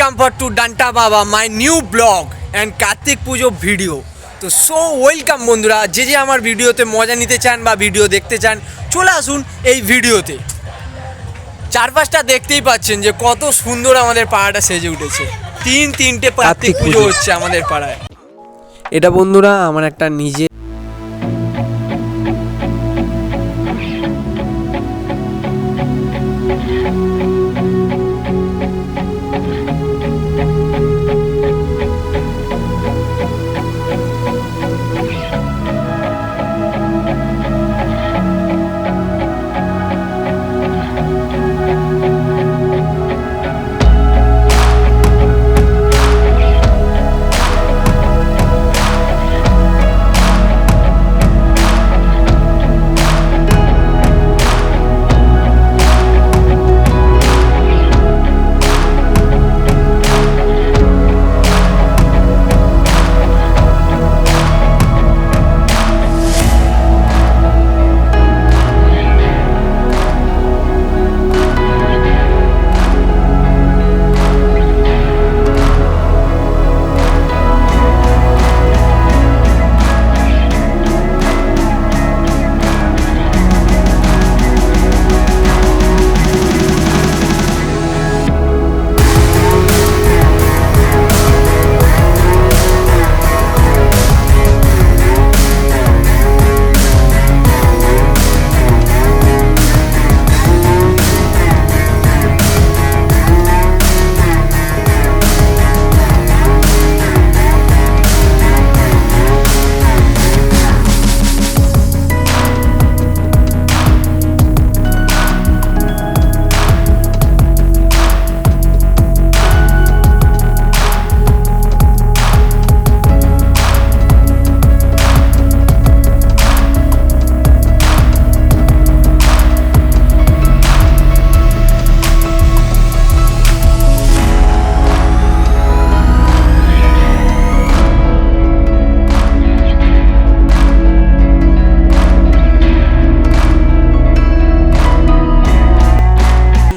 welcome for to Danta Baba, my new blog and Kartik Pujo video. তো so welcome বন্ধুরা, যে আমার ভিডিওতে মজা নিতে চান বা ভিডিও দেখতে চান চলে আসুন এই ভিডিওতে। চারপাশটা দেখতেই পাচ্ছেন যে কত সুন্দর আমাদের পাড়াটা সেজে উঠেছে। তিনটে কার্তিক পুজো হচ্ছে আমাদের পাড়ায়। এটা বন্ধুরা আমার একটা নিজে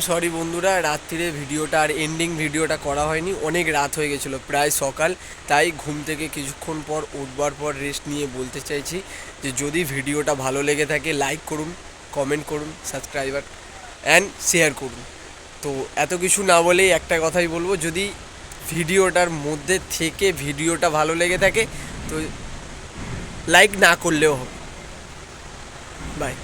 সরি বন্ধুরা, রাত্রিরে ভিডিওটা আর এন্ডিং ভিডিওটা করা হয়নি, অনেক রাত হয়ে গেছিলো, প্রায় সকাল। তাই ঘুম থেকে কিছুক্ষণ পর উঠবার পর রেস্ট নিয়ে বলতে চাইছি যে যদি ভিডিওটা ভালো লেগে থাকে লাইক করুন, কমেন্ট করুন, সাবস্ক্রাইবার অ্যান্ড শেয়ার করুন। তো এত কিছু না বলেই একটা কথাই বলবো, যদি ভিডিওটার মধ্যে থেকে ভিডিওটা ভালো লেগে থাকে তো লাইক না করলেও হবে। বাই।